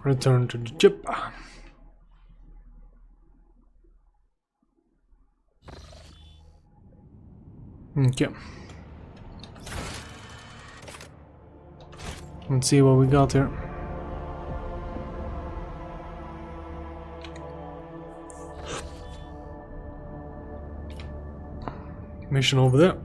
Return to the ship. Okay. Let's see what we got here. Mission over there.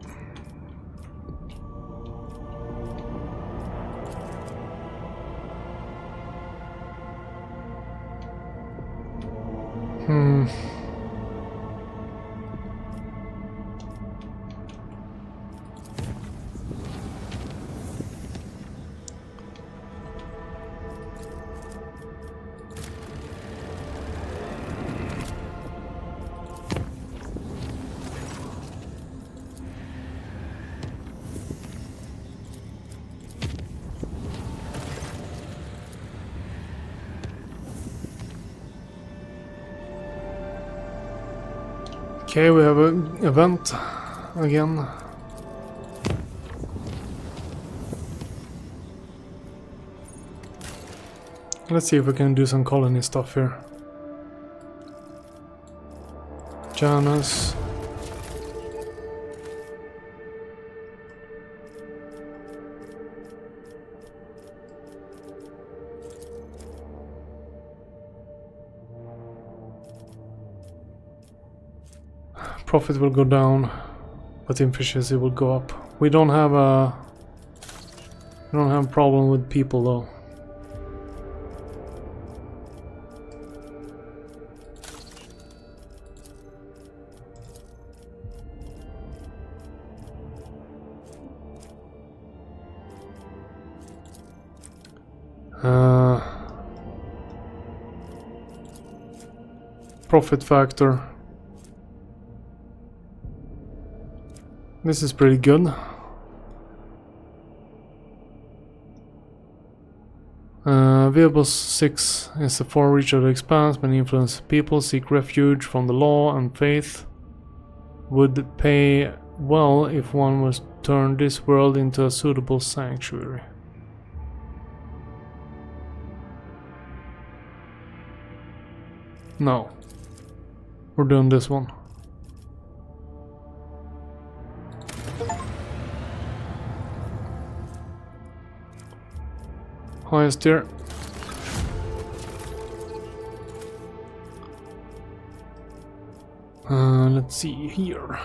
Okay, we have an event again. Let's see if we can do some colony stuff here. Janus. Profit will go down, but efficiency will go up. We don't have a problem with people though. Profit factor. This is pretty good. Variable 6 is the far reach of the expanse, many influence people seek refuge from the law and faith. Would pay well if one was turned this world into a suitable sanctuary. No. We're doing this one. Highest tier. Let's see here.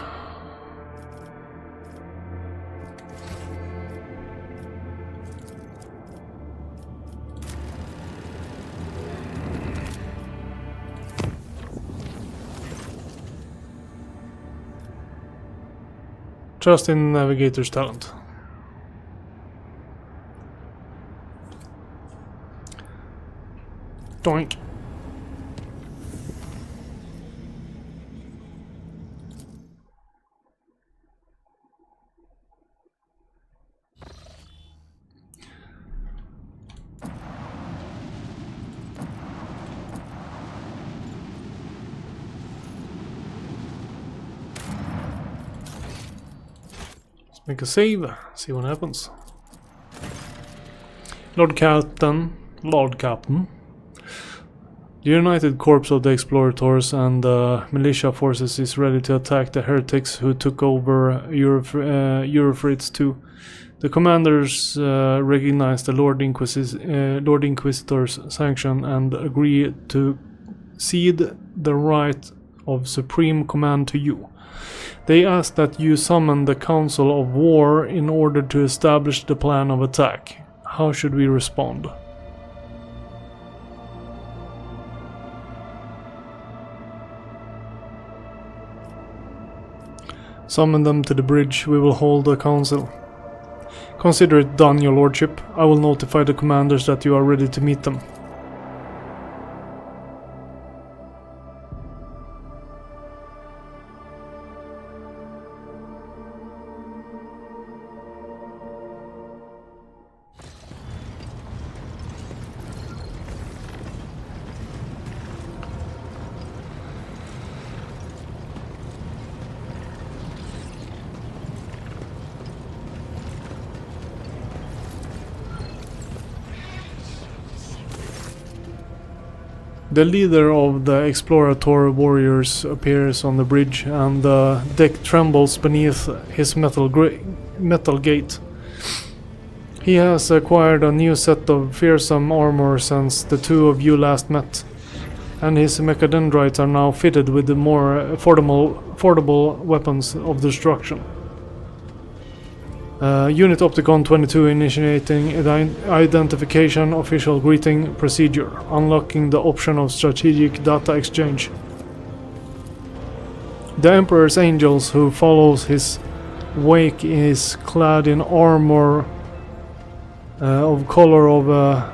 Trust in navigator's talent. Doink. Let's make a save, see what happens. Lord Captain. The United Corps of the Explorators and militia forces is ready to attack the heretics who took over Eurofritz 2. The commanders recognize the Lord Inquisitor's sanction and agree to cede the right of supreme command to you. They ask that you summon the Council of War in order to establish the plan of attack. How should we respond? Summon them to the bridge. We will hold a council. Consider it done, your lordship. I will notify the commanders that you are ready to meet them. The leader of the Explorator warriors appears on the bridge, and the deck trembles beneath his metal gate. He has acquired a new set of fearsome armor since the two of you last met, and his mechadendrites are now fitted with the more affordable weapons of destruction. Unit Opticon 22 initiating identification official greeting procedure, unlocking the option of strategic data exchange. The Emperor's Angels, who follows his wake, is clad in armor of color of a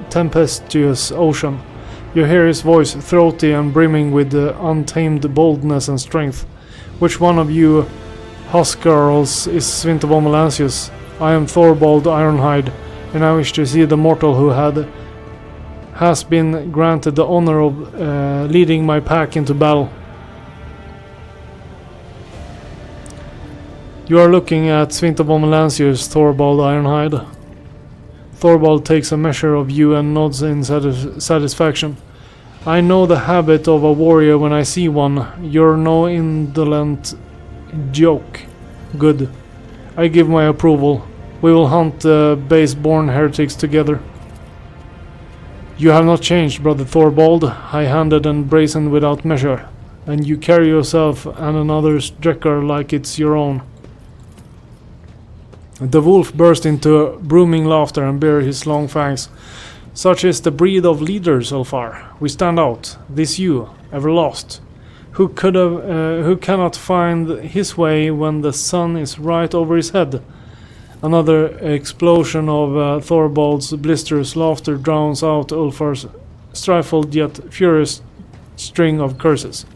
tempestuous ocean. You hear his voice, throaty and brimming with untamed boldness and strength. Which one of you Huskarls is Svinterbo Melantius? I am Thorvald Ironhide, and I wish to see the mortal who has been granted the honor of leading my pack into battle. You are looking at Svinterbo Melantius, Thorvald Ironhide. Thorvald takes a measure of you and nods in satisfaction. I know the habit of a warrior when I see one. You're no indolent joke. Good. I give my approval. We will hunt the base-born heretics together. You have not changed, brother Thorvald, high-handed and brazen without measure, and you carry yourself and another's Drekkar like it's your own. The wolf burst into booming laughter and bared his long fangs. Such is the breed of leaders, Ulfar. We stand out. This you, ever lost. Who cannot find his way when the sun is right over his head? Another explosion of Thorvald's blisterous laughter drowns out Ulfar's stifled yet furious string of curses.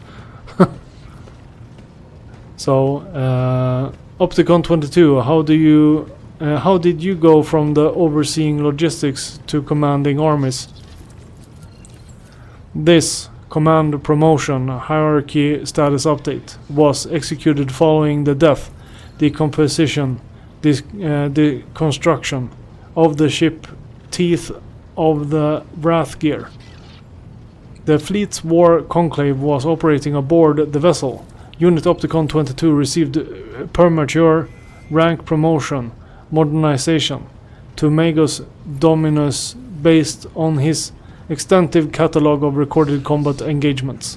So, Opticon 22, how did you go from the overseeing logistics to commanding armies? This command promotion hierarchy status update was executed following the death, decomposition, deconstruction of the ship Teeth of the Wrathgear. The fleet's war conclave was operating aboard the vessel. Unit Opticon 22 received premature rank promotion modernization to Magos Dominus based on his extensive catalogue of recorded combat engagements.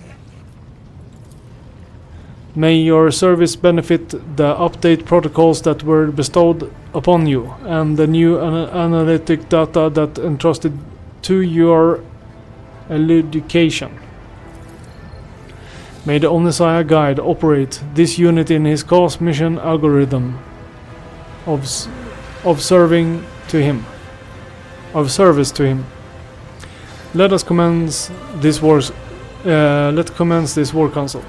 May your service benefit the update protocols that were bestowed upon you and the new analytic data that entrusted to your elucidation. May the Omnissiah Guide operate this unit in his cause mission algorithm of service to him. Let us commence this war council.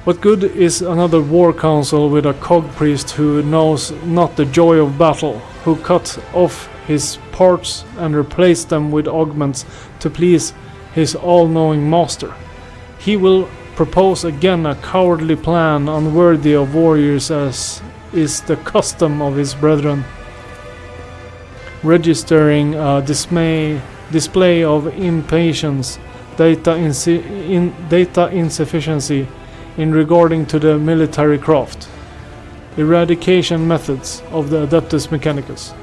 What good is another war council with a cog priest who knows not the joy of battle, who cut off his parts and replaced them with augments to please his all-knowing master? He will propose again a cowardly plan unworthy of warriors as is the custom of his brethren, registering a display of impatience, data insufficiency in regarding to the military craft, eradication methods of the Adeptus Mechanicus.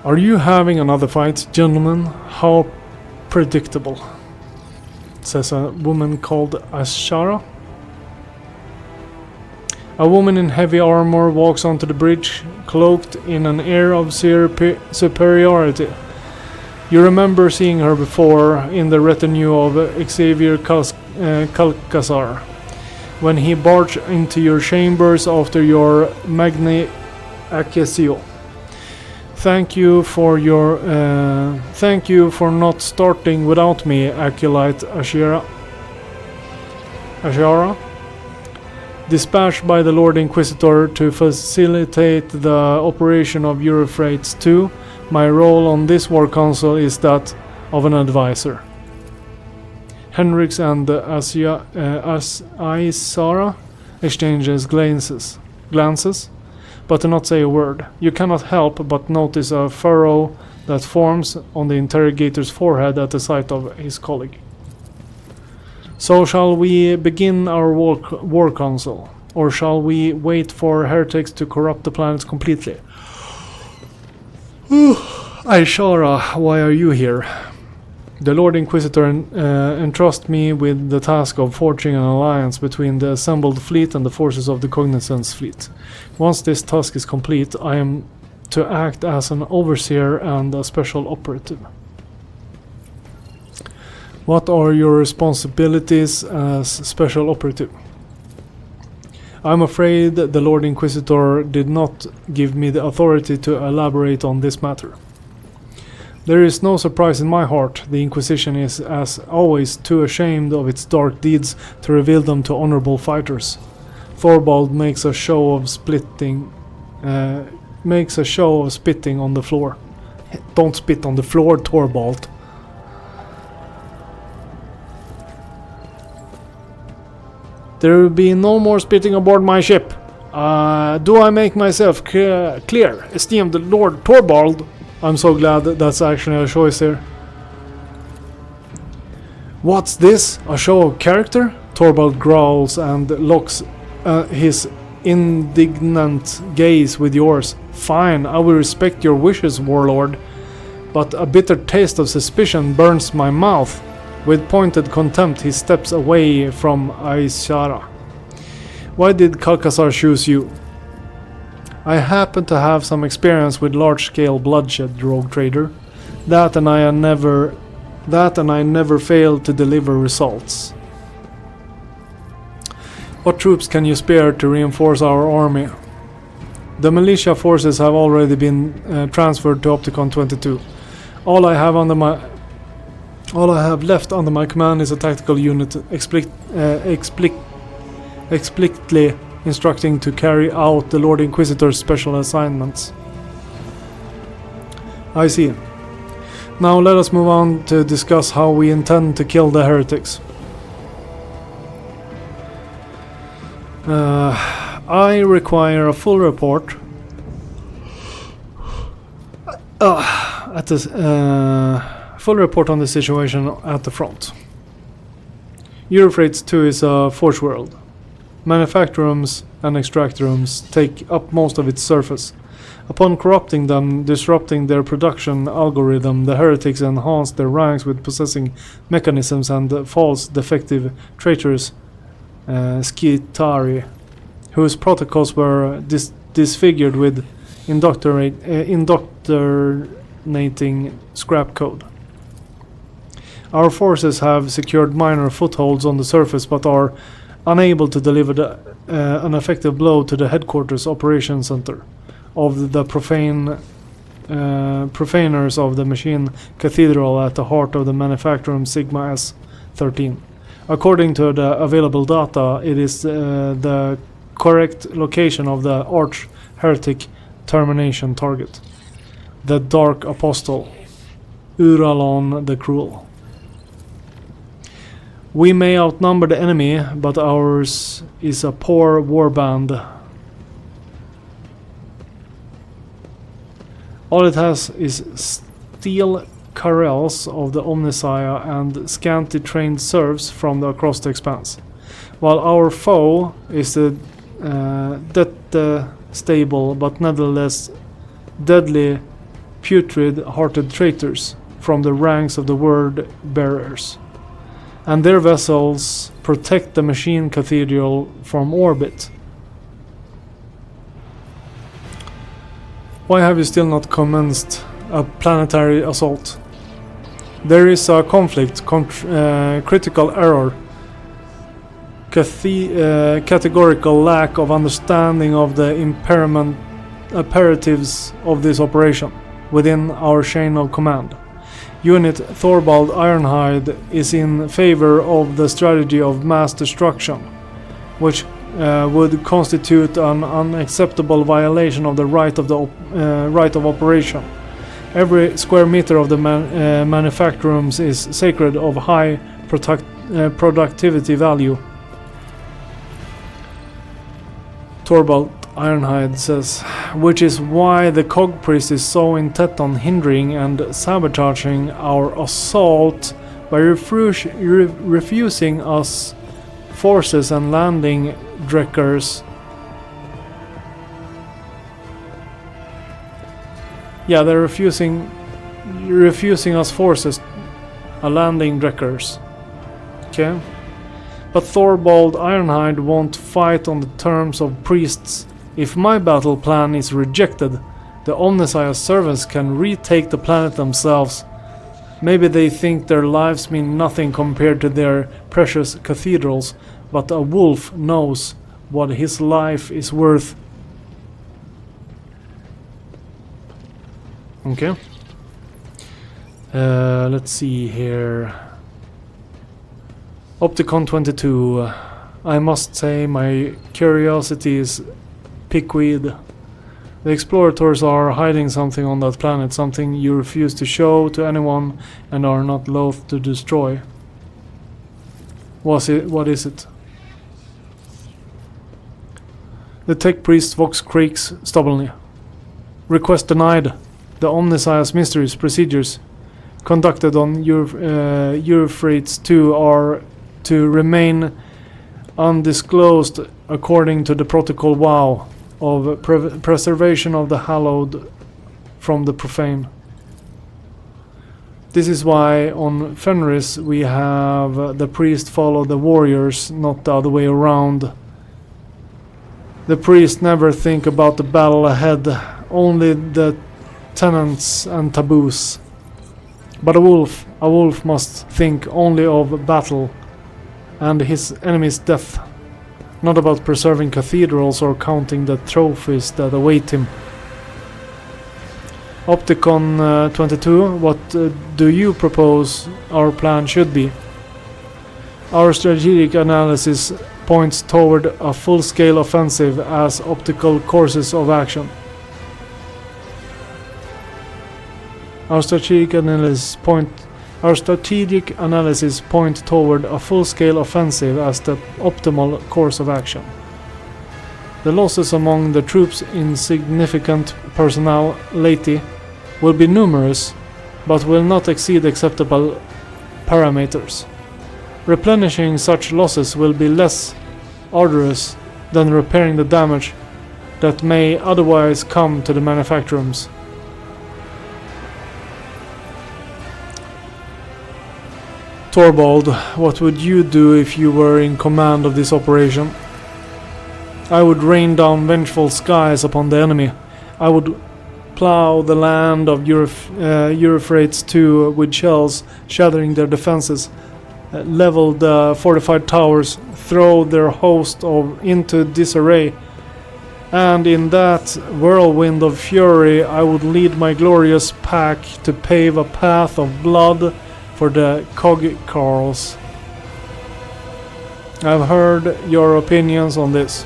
Are you having another fight, gentlemen? How predictable, says a woman called Ashara. A woman in heavy armor walks onto the bridge, cloaked in an air of superiority. You remember seeing her before in the retinue of Xavier Calcazar, when he barged into your chambers after your Magni Accesio. Thank you for not starting without me, Acolyte Ashara. Dispatched by the Lord Inquisitor to facilitate the operation of Eurofreights 2, my role on this war council is that of an advisor. Henriks and Isara exchanges glances, but do not say a word. You cannot help but notice a furrow that forms on the interrogator's forehead at the sight of his colleague. So shall we begin our war council, or shall we wait for heretics to corrupt the planet completely? Aishara, why are you here? The Lord Inquisitor entrusts me with the task of forging an alliance between the assembled fleet and the forces of the Cognizance fleet. Once this task is complete, I am to act as an overseer and a special operative. What are your responsibilities as special operative? I'm afraid the Lord Inquisitor did not give me the authority to elaborate on this matter. There is no surprise in my heart. The Inquisition is, as always, too ashamed of its dark deeds to reveal them to honorable fighters. Thorvald makes a show of spitting on the floor. Don't spit on the floor, Thorvald. There will be no more spitting aboard my ship. Do I make myself clear, esteemed Lord Thorvald? I'm so glad that's actually a choice here. What's this? A show of character? Thorvald growls and locks his indignant gaze with yours. Fine, I will respect your wishes, warlord. But a bitter taste of suspicion burns my mouth. With pointed contempt he steps away from Aishara. Why did Kalkasar choose you? I happen to have some experience with large-scale bloodshed, rogue trader. That and I never fail to deliver results. What troops can you spare to reinforce our army? The militia forces have already been transferred to Opticon 22. All I have left under my command is a tactical unit explicitly instructing to carry out the Lord Inquisitor's special assignments. I see. Now let us move on to discuss how we intend to kill the heretics. I require a full report full report on the situation at the front. Eurofreight 2 is a forge world. Manufacture rooms and extract rooms take up most of its surface. Upon corrupting them, disrupting their production algorithm, the heretics enhance their ranks with possessing mechanisms and false, defective traitors, Skitari, whose protocols were disfigured with indoctrinating scrap code. Our forces have secured minor footholds on the surface but are unable to deliver an effective blow to the headquarters operation center of the profaners of the machine cathedral at the heart of the manufacturing Sigma S-13. According to the available data, it is the correct location of the arch-heretic termination target, the Dark Apostle, Uralon the Cruel. We may outnumber the enemy, but ours is a poor warband. All it has is steel carrels of the Omnissiah and scanty trained serfs from across the expanse, while our foe is the stable but nevertheless deadly putrid-hearted traitors from the ranks of the word bearers, and their vessels protect the machine cathedral from orbit. Why have you still not commenced a planetary assault? There is a conflict, critical error, categorical lack of understanding of the imperatives of this operation within our chain of command. Unit Thorvald Ironhide is in favor of the strategy of mass destruction, which would constitute an unacceptable violation of the right of operation. Every square meter of the manufacture rooms is sacred of high productivity value. Torvald Ironhide says, which is why the Cog Priest is so intent on hindering and sabotaging our assault by refusing us forces and landing drekkers. Yeah, they're refusing us forces, landing drekkers. Okay. But Thorvald Ironhide won't fight on the terms of priests. If my battle plan is rejected, the Omnissiah's servants can retake the planet themselves. Maybe they think their lives mean nothing compared to their precious cathedrals, but a wolf knows what his life is worth. Okay. Let's see here. Opticon 22. I must say my curiosity is piqued. The explorators are hiding something on that planet, something you refuse to show to anyone and are not loath to destroy. What is it? The tech priest Vox creaks stubbornly. Request denied. The Omnissiah's mysteries procedures conducted on Euphrates 2 are to remain undisclosed according to the protocol vow of preservation of the hallowed from the profane. This is why on Fenris we have the priest follow the warriors, not the other way around. The priest never think about the battle ahead, only the tenets and taboos. But a wolf must think only of battle and his enemy's death, not about preserving cathedrals or counting the trophies that await him. Opticon 22, what do you propose our plan should be? Our strategic analysis points toward a full-scale offensive as optical courses of action. Our strategic analysis point toward a full-scale offensive as the optimal course of action. The losses among the troops in significant personality will be numerous, but will not exceed acceptable parameters. Replenishing such losses will be less arduous than repairing the damage that may otherwise come to the manufacturers. Torvald, what would you do if you were in command of this operation? I would rain down vengeful skies upon the enemy. I would plow the land of Euphrates 2 with shells, shattering their defenses, level the fortified towers, throw their host into disarray, and in that whirlwind of fury I would lead my glorious pack to pave a path of blood for the Cogcarls. I've heard your opinions on this.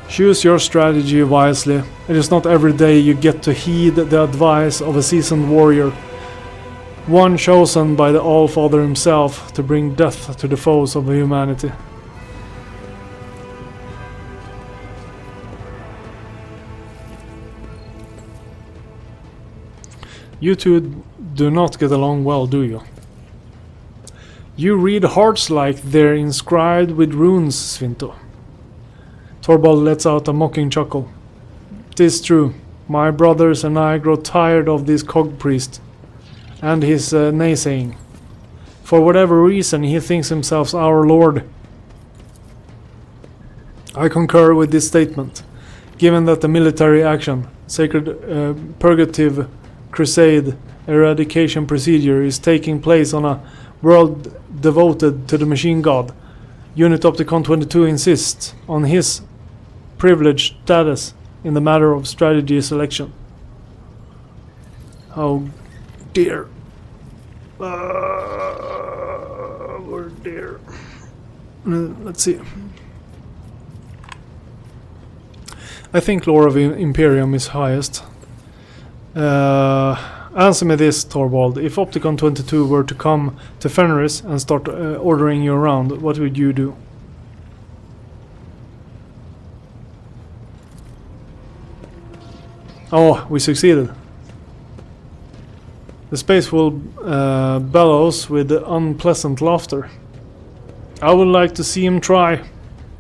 Choose your strategy wisely. It is not every day you get to heed the advice of a seasoned warrior, one chosen by the All-Father himself to bring death to the foes of humanity. You two do not get along well, do you? You read hearts like they're inscribed with runes, Svinto. Torvald lets out a mocking chuckle. 'Tis true. My brothers and I grow tired of this cog priest and his naysaying. For whatever reason, he thinks himself our lord. I concur with this statement, given that the military action, sacred purgative crusade eradication procedure is taking place on a world devoted to the machine god. Unit Opticon 22 insists on his privileged status in the matter of strategy selection. Oh dear. Oh dear. Let's see. I think Lore of Imperium is highest. Answer me this, Torvald. If Opticon 22 were to come to Fenris and start ordering you around, what would you do? Oh, we succeeded. The space will bellows with unpleasant laughter. I would like to see him try.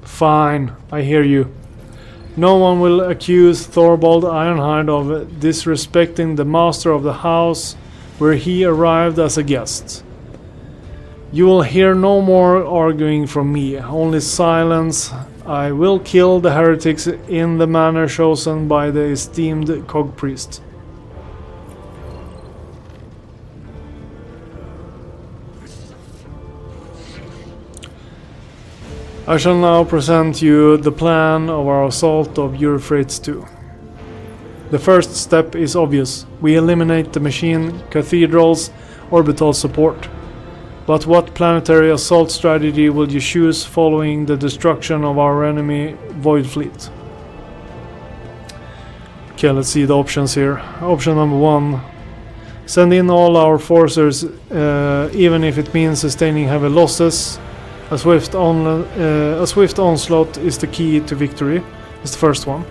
Fine, I hear you. No one will accuse Thorvald Ironhide of disrespecting the master of the house where he arrived as a guest. You will hear no more arguing from me, only silence. I will kill the heretics in the manner chosen by the esteemed Cog Priest. I shall now present you the plan of our assault of Euphrates 2. The first step is obvious. We eliminate the machine cathedral's orbital support. But what planetary assault strategy will you choose following the destruction of our enemy Void Fleet? Okay, let's see the options here. Option number 1. Send in all our forces, even if it means sustaining heavy losses. A swift onslaught is the key to victory. It's the first one.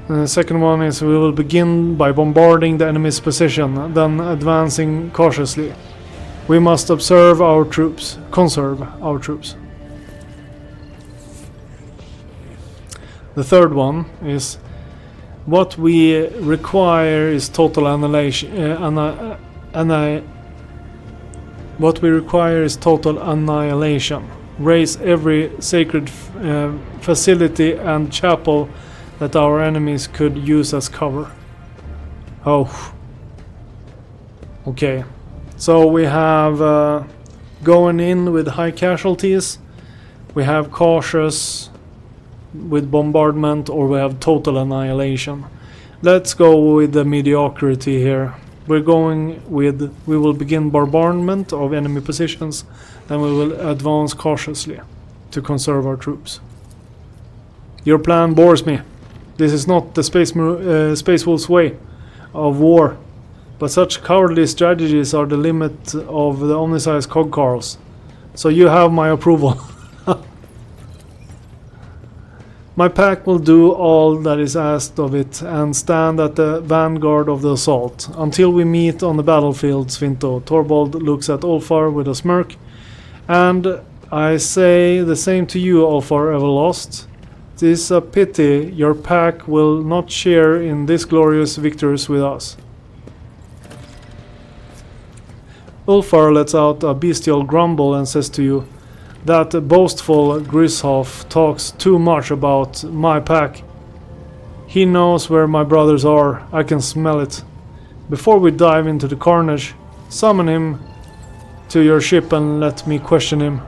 The second one is we will begin by bombarding the enemy's position, then advancing cautiously. We must conserve our troops. The third one is what we require is total annihilation. Raise every sacred facility and chapel that our enemies could use as cover. Oh. Okay. So we have going in with high casualties, we have cautious with bombardment, or we have total annihilation. Let's go with the mediocrity here. We will begin bombardment of enemy positions, then we will advance cautiously to conserve our troops. Your plan bores me. This is not the Space Wolf's way of war. But such cowardly strategies are the limit of the omniscience cog carls. So you have my approval. My pack will do all that is asked of it and stand at the vanguard of the assault. Until we meet on the battlefield, Svinto. Torvald looks at Ulfar with a smirk. And I say the same to you, Ulfar Everlost. It is a pity your pack will not share in this glorious victories with us. Ulfar lets out a bestial grumble and says to you, that boastful Grishoff talks too much about my pack. He knows where my brothers are, I can smell it. Before we dive into the carnage, summon him to your ship and let me question him.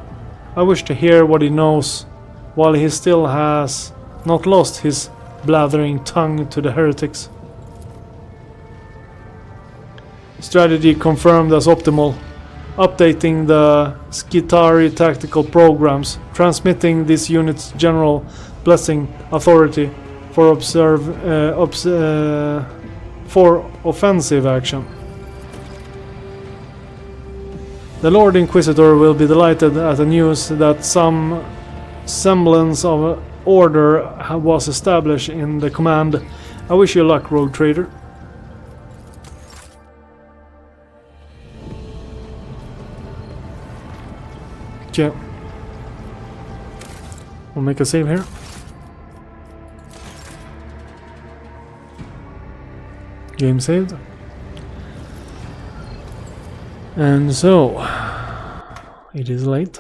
I wish to hear what he knows, while he still has not lost his blathering tongue to the heretics. Strategy confirmed as optimal. Updating the Skitari tactical programs, transmitting this unit's general blessing authority for offensive action. The Lord Inquisitor will be delighted at the news that some semblance of order was established in the command. I wish you luck, Rogue Trader. Okay. We'll make a save here. Game saved. And so, it is late.